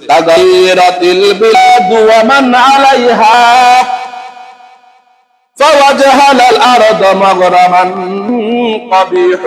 تغيرت البلاد ومن عليها فوجهل الأرض مغرما قبيح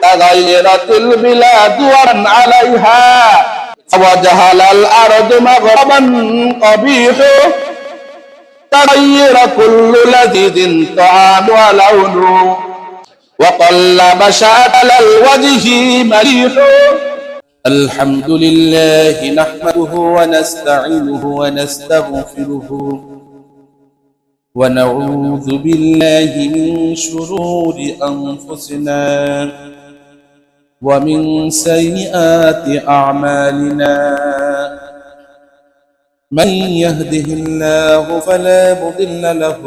تغيرت البلاد ومن عليها فوجهل الأرض مغرما قبيح تغير كل لذيذ طعام ولون وقلب شكل الوجه مليح. الحمد لله نحمده ونستعينه ونستغفره ونعوذ بالله من شرور أنفسنا ومن سيئات أعمالنا من يهده الله فلا مضل له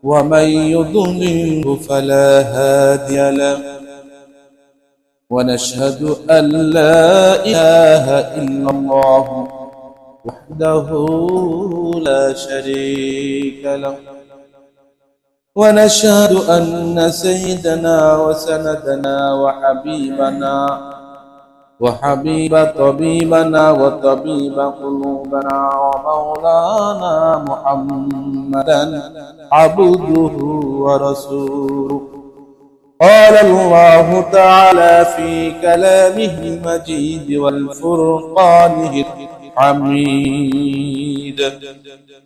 ومن يضلله فلا هادي له ونشهد أن لا إله إلا الله وحده لا شريك له ونشهد أن سيدنا وسندنا وحبيب طبيبنا وطبيب قلوبنا ومولانا محمدا عبده ورسوله. قال الله تعالى في كلامه المجيد والفرقانه الحميد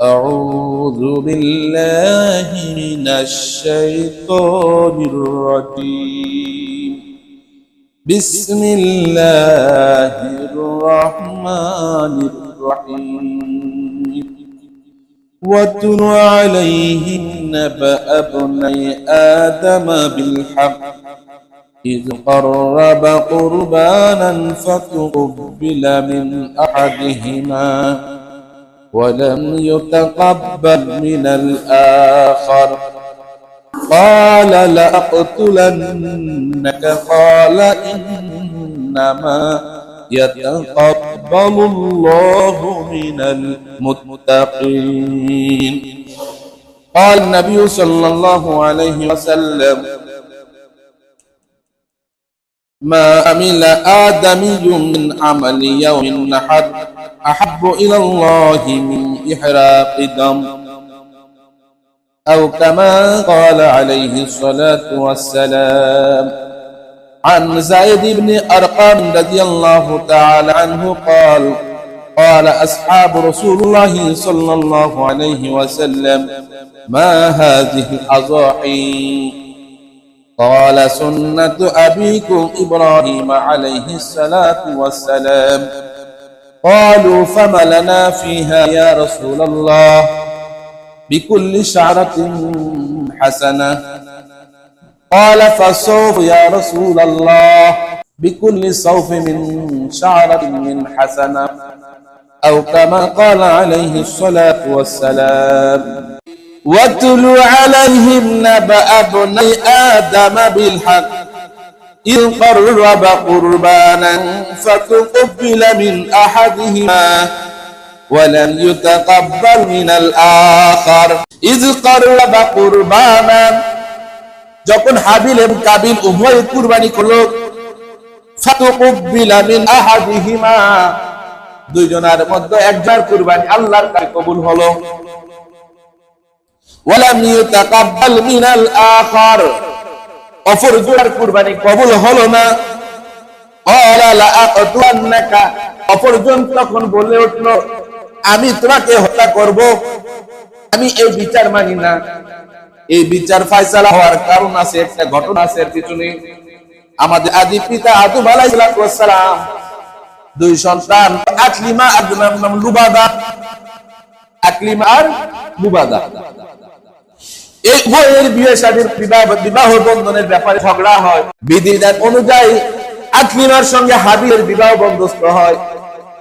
أعوذ بالله من الشيطان الرجيم بسم الله الرحمن الرحيم واتل عليهم نبأ ابني آدم بالحق إذ قرب قربانا فتقبل من أحدهما ولم يتقبل من الآخر قال لأقتلنك قال إنما يتقبل الله من المتقين. قال النبي صلى الله عليه وسلم ما عمل آدمي من عمل يوم أحد أحب إلى الله من إحراق دم أو كما قال عليه الصلاة والسلام. عن زيد بن أرقم رضي الله تعالى عنه قال قال أصحاب رسول الله صلى الله عليه وسلم ما هذه الأضاحي قال سنة أبيكم إبراهيم عليه الصلاة والسلام. قالوا فما لنا فيها يا رسول الله بكل شعرة حسنة قال فالصوف يا رسول الله بكل صوف من شعرة من حسنة أو كما قال عليه الصلاة والسلام. واتل عليهم نبأ ابني آدم بالحق إذ قرب قربانا فتقبل من أحدهما ولم يتقبل من الآخر إذ قرب قربانا যখন হাবিল এবং কাবিল উভয় কুরবানি করল ফাতুকুবিলা মিন আহাদিহিমা দুইজনের মধ্যে একজনের কুরবানি আল্লাহর কাছে কবুল হলো ওয়ালাম ইউতাকাব্বাল মিনাল আখার অপরজনের কুরবানি কবুল হলো না ক্বালা লা আকতুন্নাকা অপরজন তখন বলে উঠল আমি তোমাকে হত্যা করব আমি এই বিচার মানি না। এই বিচার ফয়সালা হওয়ার কারণ আছে, একটা ঘটনা আছে এর পিছনে। আমাদের আদি পিতা আদম আলাইহিস সালাম দুই সন্তান আকলিমা আর নাম লুবাদা, আকলিমা আর লুবাদা, এই উভয়ের বিয়ে শাদীর বিবাহ বন্ধনের ব্যাপারে ঝগড়া হয়। বিধিবিধান অনুযায়ী আকলিমার সঙ্গে হাবিলের বিবাহ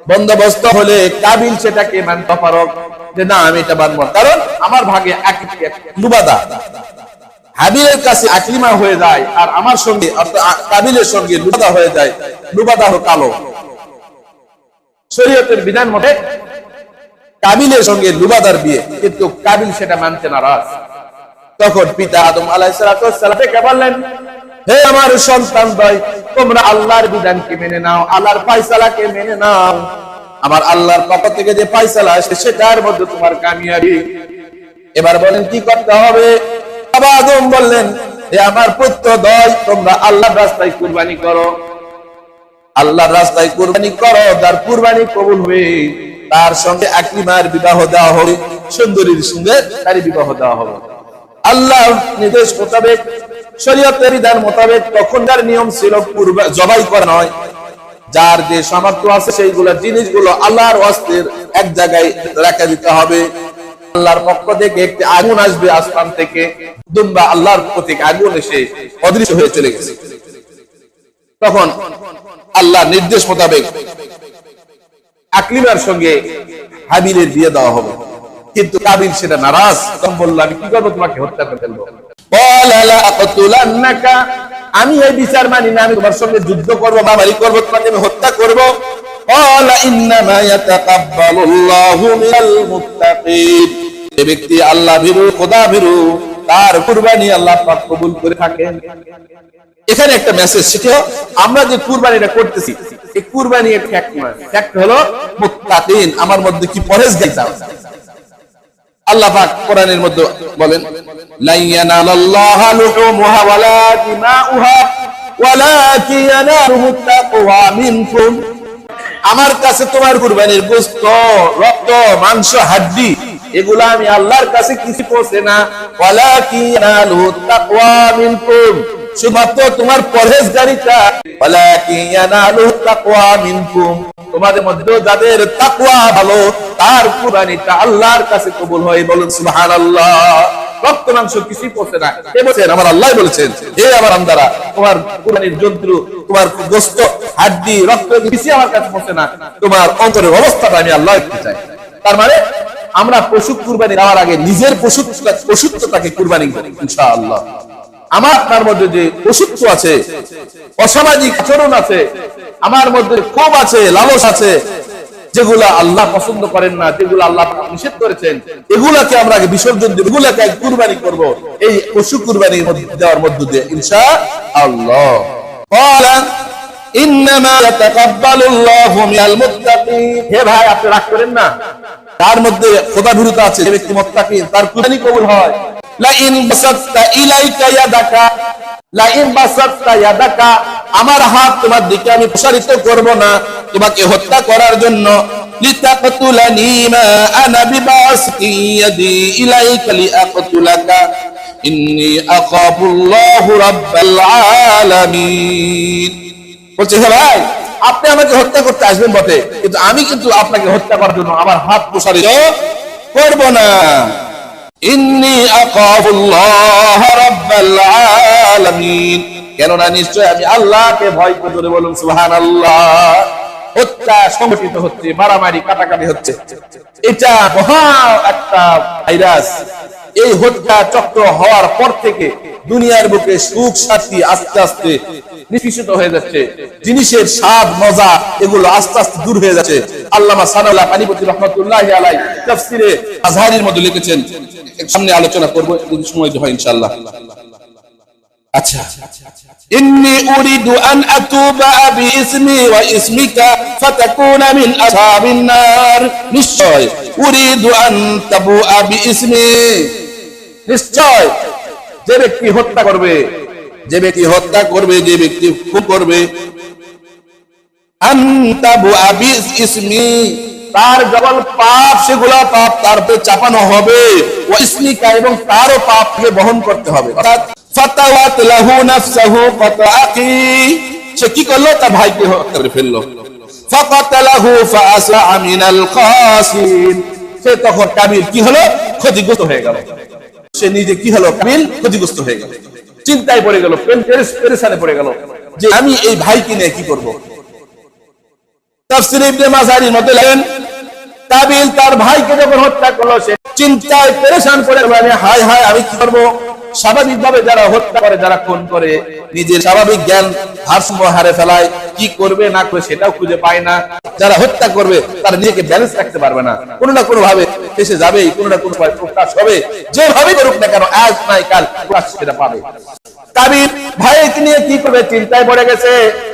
বন্দোবস্ত হলে কাবিল সেটাকে মানতে পারক যে না আমি এটা মানব, কারণ আমার ভাগে লুবাদা হাবিলের কাছে আকলিমা হয়ে যায় আর আমার সঙ্গে কাবিলের সঙ্গে লুবাদা হয়ে যায়। লুবাদা হলো কালো, শরীয়তের বিধান মতে কাবিলের সঙ্গে লুবাদার বিয়ে, কিন্তু কাবিল সেটা মানতে নারাজ। তখন পিতা আদম আলাইহিস সালাম বললেন হে আমার সন্তানদ্বয়, তোমরা আল্লাহর বিধানকে মেনে নাও, আল্লাহর ফয়সালাকে মেনে নাও। আমার আল্লাহর পক্ষ থেকে যে ফয়সালা আসে সেটার মধ্যে তোমার কামিয়াবি। এবার বলেন কি করতে হবে? বাবা আদম বললেন, হে আমার পুত্রদ্বয়, তোমরা আল্লাহর রাস্তায় কুরবানি করো। আল্লাহর রাস্তায় কুরবানি করো, যার কুরবানি কবুল হবে তার সঙ্গে আকলিমার বিবাহ দেওয়া হবে, সুন্দরীর সঙ্গে তার বিবাহ দেওয়া হবে। আল্লাহর নির্দেশ মোতাবেক, শরীয়তের বিধান মোতাবেক তখনকার নিয়ম ছিল জবাই করা নয়। যার যে সামর্থ্য আছে সেইগুলো জিনিসগুলো আল্লাহর ওয়াস্তের এক জায়গায় রেখে দিতে হবে। আল্লাহর পক্ষ থেকে একটি আগুন আসবে আসমান থেকে, দুম্বা আল্লাহর পক্ষ থেকে আগুন এসে অদৃশ্য হয়ে চলে গেছে। তখন আল্লাহর নির্দেশ মোতাবেক আকলিমার সঙ্গে হাবিলের বিয়ে দেওয়া হবে। কিন্তু কাবিল সেটা নারাজ, তখন বলল, আমি কি করবো? তোমাকে হত্যা করে ফেলবো। আমি এই বিচার মানি না, আমি তোমার সঙ্গে যুদ্ধ করবো, বাবারি করবো, তোমাকে আমি হত্যা করবো। যে ব্যক্তি আল্লাহ ভীরু, খোদা ভীরু, তার কুরবানি আল্লাহ পাক কবুল করে থাকেন। এখানে একটা মেসেজ, সেটা আমরা যে কুরবানিটা করতেছি, এই কুরবানি এর ফ্যাক্ট নয়, ফ্যাক্ট হলো মুত্তাকিন, আমার মধ্যে কি পরহেজগারি আছে। আল্লাহ পাক কোরআনের মধ্যে বলেন, লা ইয়ানালাল্লাহু লুহুমুহা ওয়ালা দিমাউহা ওয়ালাকিন ইয়ানালুহুত তাকওয়া মিনকুম। আমার কাছে তোমার কুরবানির গোশত, রক্ত, মাংস, হাড্ডি, এগুলা আমি আল্লাহর কাছে কিছু পৌঁছে না। ওয়ালাকিন ইয়ানালুহুত তাকওয়া মিনকুম, শুধুমাত্র তোমার পরহেজগারিতা। ওয়ালাকিন ইয়ানালুহুত তাকওয়া মিনকুম, তোমাদের মধ্যে যাদের তাকওয়া ভালো, তার কুরবানিটা আল্লাহর কাছে কবুল হয়। বলুন সুবহানাল্লাহ। রক্ত মাংস কিছুই পৌঁছে না। কে বলেছেন? আমার আল্লাহ বলেছেন, হে আমার বান্দারা, তোমার কুরবানির জন্তু, তোমার গোশত, হাড্ডি, রক্ত কিছুই আমার কাছে পৌঁছে না, তোমার অন্তরের অবস্থাটা আমি আল্লাহ দেখতে চাই। তার মানে আমরা পশু কুরবানি দেওয়ার আগে নিজের পশুত্বটাকে কুরবানি করি ইনশাআল্লাহ। আমার আপনার মধ্যে যে পশুত্ব আছে, অসামাজিক আচরণ আছে, আমার মধ্যে ক্ষোভ আছে, লালস আছে, যেগুলা আল্লাহ পছন্দ করেন না, যেগুলো আল্লাহ নিষেধ করেছেন, এগুলাকে আমরা আগে বিসর্জন দেব, এগুলাকে কুরবানি করব এই পশু কুরবানির মধ্যে দেওয়ার মধ্য দিয়ে ইনশাআল্লাহ। ক্বালা ইন্নামা ইয়াতাকাব্বালুল্লাহু মিনাল মুত্তাকিন। হে ভাই, আপনি রাগ করেন না, তার মধ্যে খোদাভীরুতা আছে, যে ব্যক্তি মুত্তাকিন, তার কুরবানি কবুল হয়। লা ইন বাসাততা ইলাইকা ইয়াদাকা, লা ইন বাসাততা ইয়াদাকা, আমার হাত তোমার দিকে আমি প্রসারিত করব না তোমাকে হত্যা করার জন্য। লিতাকতুলানি মা আনা বিবাসতি ইয়াদি ইলাইকা লিআকতুলাকা ইন্নী আখাফুল্লাহু রাব্বাল আলামিন। বলছে, হে ভাই, আপনি আমাকে হত্যা করতে আসবেন বটে, কিন্তু আমি কিন্তু আপনাকে হত্যা করার জন্য আমার হাত প্রসারিত করব না। ইন্নী আখাফুল্লাহ রাব্বাল আলামিন, কেননা নিশ্চয় আমি আল্লাহকে ভয় করি। বলুন সুবহানাল্লাহ। হত্যা সংগঠিত হচ্ছে, মারামারি কাটাকাটি হচ্ছে, এটা মহা একটা ভাইরাস। এই হত্যা চক্র হওয়ার পর থেকে দুনিয়ার বুকে সুখ শান্তি আস্তে আস্তে নিষ্কৃষ্ট হয়ে যাচ্ছে, জিনিসের স্বাদ মজা এগুলো আস্তে আস্তে দূর হয়ে যাচ্ছে। আল্লামা সানাউল্লাহ পানিপতি রাহমাতুল্লাহি আলাইহি তাফসীরে আজহারির মধ্যে লিখেছেন, সামনে আলোচনা করব যদি সময় হয় ইনশাআল্লাহ। আচ্ছা, ইন্নী উরিদু আন আতুবা বিইসমি ওয়া ইসমিকা ফাতাকুনা মিন আসহাবিন নার। নিশ্চয় উরিদু আন তাবুআ বিইসমি, নিশ্চয় যে ব্যক্তি হত্যা করবে, যে ব্যক্তি হত্যা করবে, যে ব্যক্তি খুন করবে, আন তাবুআ বিইসমি, তার যখন পাপ, সেগুলো পাপ তার উপরে চাপানো হবে। ওয়া ইসমিকা, এবং তারও পাপকে বহন করতে হবে। অর্থাৎ ফাতাওয়াত লাহু নাফসাহু ফাতাআকি, সে কি করলো? তার ভাইকে হত্যা করে ফেললো। ফাকাতালাহু ফাআসা মিনাল কাসিন, সে তখন কাবিল কি হলো? ক্ষতিগ্রস্ত হয়ে গেল। সে নিজে কি হলো? কাবিল ক্ষতিগ্রস্ত হয়ে গেল, চিন্তায় পড়ে গেল, পেরেশানে পড়ে গেল যে আমি এই ভাইকে নিয়ে কি করব। তাফসীর ইবনে মাজারির মধ্যে লেখেন, কাবিল তার ভাইকে যখন হত্যা করলো, সে চিন্তায় পেরেশান করে বলে, হায় হায় আমি কি করবো। স্বাভাবিকভাবে যারা হত্যা করে, যারা খুন করে, নিজের স্বাভাবিক জ্ঞান ভারসাম্য হারে ফেলায়, কি করবে না করবে সেটাও খুঁজে পায় না। যারা হত্যা করবে তারা নিজেকে ব্যালেন্স রাখতে পারবে না, কোনো না কোনো ভাবে ফেসে যাবেই, কোনো না কোনো ভাবে প্রকাশ হবে। যেভাবে করুক না কেন, আজ নাই কাল প্রকাশ সেটা পাবে। কাবিল ভাইকে নিয়ে কি করবে চিন্তায় পড়ে গেছে।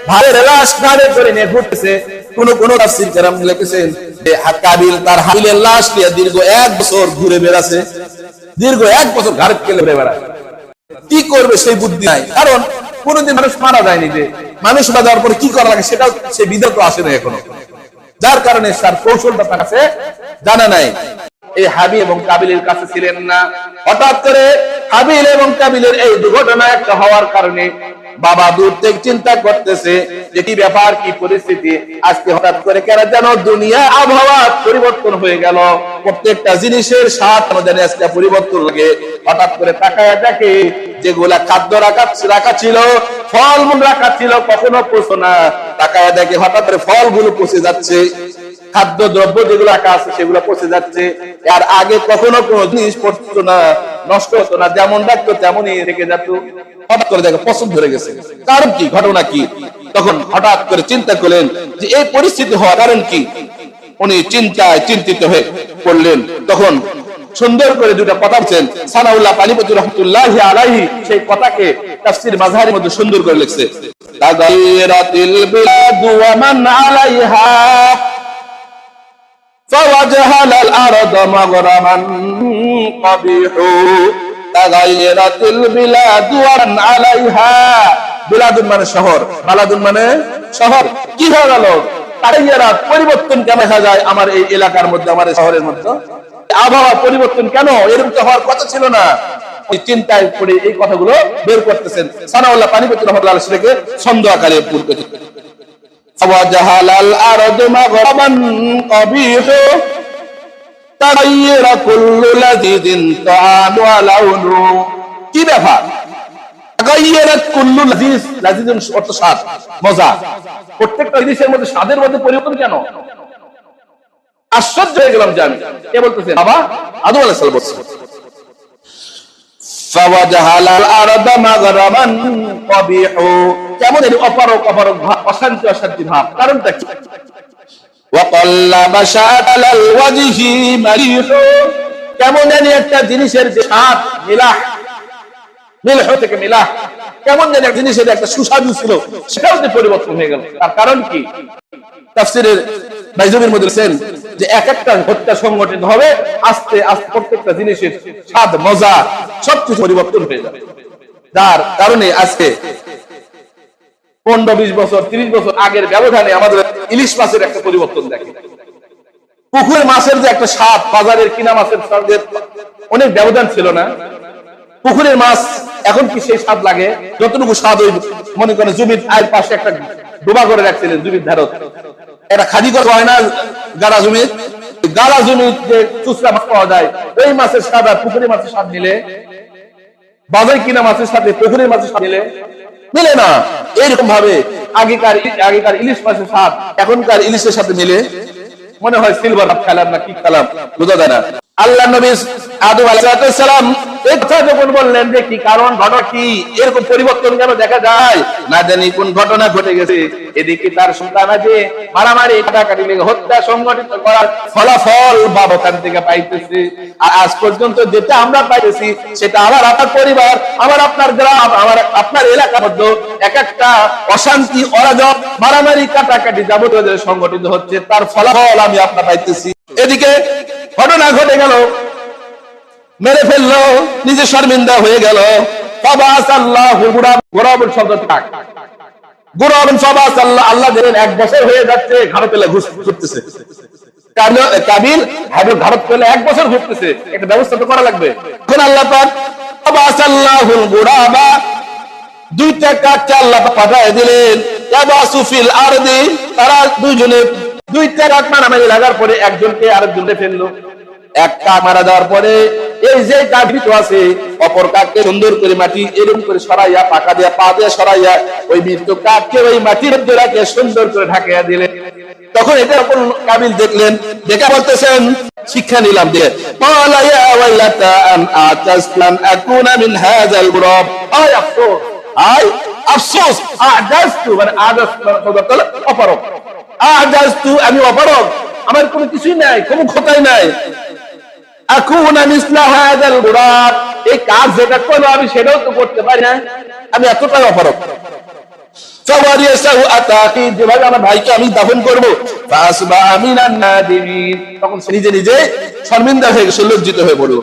ভাইয়ের লাশ ঘাড়ে করে নিয়ে ঘুরতেছে। কোন তাফসীর কেরাম লিখেছেন যে কাবিল তার হাবিলের লাশ নিয়ে দীর্ঘ 1 বছর ঘুরে বেড়াচ্ছে। দীর্ঘ 1 বছর ঘাড়ে কেলে ঘুরে বেড়ায়। কি করবে সেই বুদ্ধি নাই, কারণ কোনদিন মানুষ মারা যায়নি, যে মানুষ মারা যাওয়ার পরে কি করা লাগে সেটাও সে বিধাত আসে না এখনো, যার কারণে তার কৌশলটা তার কাছে জানা নাই। এই হাবিল এবং কাবিলের কাছে ছিলেন না। হঠাৎ করে হাবিল এবং কাবিলের এই দুর্ঘটনা একটা হওয়ার কারণে বাবা দূর থেকে চিন্তা করতেছে যে কি ব্যাপার, কি পরিস্থিতি। আজকে হঠাৎ করে কেন যেন দুনিয়া আবহাওয়া পরিবর্তন হয়ে গেল, প্রত্যেকটা জিনিসের স্বাদ আমাদের আজকে পরিবর্তন লাগে। হঠাৎ করে তাকায় দেখে যেগুলা খাদ্য রাখা ছিল, ফলমূল রাখা ছিল, কখনো পচে না। তাকায় দেখে হঠাৎ করে ফলগুলো পচে যাচ্ছে, খাদ্য দ্রব্য যেগুলো রাখা আছে সেগুলো পচে যাচ্ছে। আর আগে কখনো কোনো জিনিস পচতো না, নষ্ট হতো না, যেমন রাখতো তেমনই রেখে যেত। হঠাৎ করে দেখে পছন্দ ধরে গেছে, কারণ কি, ঘটনা কি? তখন হঠাৎ করে চিন্তা করলেন যে এই পরিস্থিতি হওয়ার কারণ কি। উনি চিন্তায় চিন্তিত হয়ে পড়লেন। তখন সুন্দর করে দুটা কথা বলছেন সানাউল্লাহ পানিপতি রহমাতুল্লাহি আলাইহি, সেই কথাকে তাফসীর মাযহারের মধ্যে সুন্দর করে লিখছে, তাগায়্যারাতিল বিলাদু ওয়া মান আলাইহা ফাওয়াজহালাল আরদ মাগরামান কবিহু। তাগায়্যারাতিল বিলাদু ওয়া মান আলাইহা, বিলাদুন মানে শহর, বালাদুন মানে শহর। কি হয়ে গেল? তাগায়্যারাত পরিবর্তন কেন দেখা যায় আমার এই এলাকার মধ্যে, আমার এই শহরের মধ্যে? আবহাওয়া পরিবর্তন কেন? এরকম তো হওয়ার কথা ছিল না। ওই চিন্তায় পড়ে এই কথাগুলো বের করতেছেন সানাউল্লাহ পানিপতি রহমাতুল্লাহ আলাইহি থেকে ছন্দ আকারে পড়তেছেন। ফাওয়াজহালাল আরদু মাগরামান কবিহু তাগায়্যারা কুল্লু লাযিদিন তাআমু ওয়া লাউনু। কি ব্যাপার? তাগায়্যারাত কুল্লু লাযিজ, লাযিজুন অর্থ স্বাদ, মজা। প্রত্যেকটা জিনিসের মধ্যে স্বাদের মধ্যে পরিবর্তন কেন? আশ্চর্য হয়ে গেলাম। জানি কে বলতেছে? বাবা আদম আলাইহিস সালাম বলছেন, ফাওয়াজহালাল আরদা মাগরামান কবিহু, কেমন এর অপারক ভাব, অশান্তি অশান্তি ভাব, কারণটা কি? ওয়া ক্বাল্লাবা শাআতাল ওয়াজহি মারিহু, কেমন জানি একটা জিনিসের যে স্বাদ, মিলহ থেকে মিলাহ, কেমন জানি একটা জিনিসের একটা সুস্বাদু ছিল, সেটাও যে পরিবর্তন হয়ে গেল। তার কারণ কি? তাফসীরের বাইজুবির মধ্যে বলেছেন যে এক একটা হত্যা সংগঠিত হবে, আস্তে আস্তে প্রত্যেকটা জিনিসের স্বাদ, মজা সবকিছু পরিবর্তন হয়ে যাবে। যার কারণে আজকে 15-20 বছর 30 বছর আগের ব্যবধানে আমাদের ইলিশ মাছের একটা পরিবর্তন দেখে। পুকুরের মাছের যে একটা স্বাদ, বাজারের কিনা মাছের স্বাদের অনেক ব্যবধান ছিল না। পুকুরের মাছ এখন কি সেই স্বাদ লাগে? যতটুকু স্বাদ ওই মনে করেন জমির আয়ের পাশে একটা ডোবা করে রাখছিলেন, জমির ধারত একটা খাদি করা হয় না, গাড়া জমির, গাড়া জমির যে চুচড়া মাছ পাওয়া যায়, ওই মাছের স্বাদ আর পুকুরের মাছের স্বাদ মিলে, বাজারে কিনা মাছের সাথে পুকুরের মাছের স্বাদ মিলে না। এইরকম ভাবে আগেকার ইলিশ মাছের স্বাদ এখনকার ইলিশের সাথে মিলে, মনে হয় সিলভার খেলাম না কি খেলাম, বোঝা যায় না। আল্লাহ নবী আদম আলাইহিস সালাম এই কথা যখন বললেন যে কি কারণ, ঘটনা কি, এরকম পরিবর্তন কেন দেখা যায়, না জানি কোন ঘটনা ঘটে গেছে। এদিকে তার সন্তান আছে মারামারি কাটাকাটি লেগে হত্যা সংগঠিত করার ফলাফল বাবা ওখান থেকে পাইতেছে। আর আজ পর্যন্ত যেটা আমরা পাইতেছি সেটা আমার আপনার পরিবার, আমার আপনার গ্রাম, আমার আপনার এলাকার মধ্যে এক একটা অশান্তি, অরাজক, মারামারি কাটাকাটি যাবতীয় সংগঠিত হচ্ছে, তার ফলাফল আমি আপনার পাইতেছি। এদিকে ঘটনা ঘটে গেল, মেরে ফেললো, নিজে শর্মিন্দা হয়ে গেল। আল্লাহ দিলেন 1 বছর হয়ে যাচ্ছে, ঘাড় পেলে ঘুরতেছে। কাবিল হাবিল ঘাড় পেলে 1 বছর ঘুরতেছে, একটা ব্যবস্থা তো করা লাগবে। এখন আল্লাহ পাক ফাবাসাল্লাহুল গুরাবা, 2টা কাককে আল্লাহ পাঠায় দিলেন। ইয়াবাসু ফিল আরদি, তারা দুইজনে 2টা কাক মারামারি লাগার পরে একজনকে আরেকজনকে ফেললো। এক কাক মারা যাওয়ার পরে এই যে কাকটি আছে, অপর কাককে সুন্দর করে মাটি এরকম করে সরাইয়া, পাকা দিয়া পা দিয়ে সরাইয়া ওই মৃত কাককে ওই মাটির মধ্যে রাখে সুন্দর করে ঢাকিয়ে দিলেন। তখন এটা কাবিল দেখলেন, দেখে বলতেছেন শিক্ষা নিলাম দিয়ে ক্বালা ইয়া ওয়াইলাতা আন আতাসতু আন আকুনা মিন হাযাল গুরাব আয় আফসোস আয় আফসোস আজাজতু মানে আজাজ অপারক আজাজতু আমি অপারক আমার কোনো কিছুই নাই কোনো খোঁতাই নাই আকুনা মিসলা হাযাল গুরাব এই কাজ যেটা করব আমি সেটাও তো করতে পারি না আমি এতটাই অপারক ফাওয়ারিসাহু আতাকি যেভাবে আমার ভাইকে আমি দাফন করব ফাসবা মিনান নাদিমিন তখন সে নিজে নিজে শর্মিন্দা হয়ে গেছে লজ্জিত হয়ে পড়ল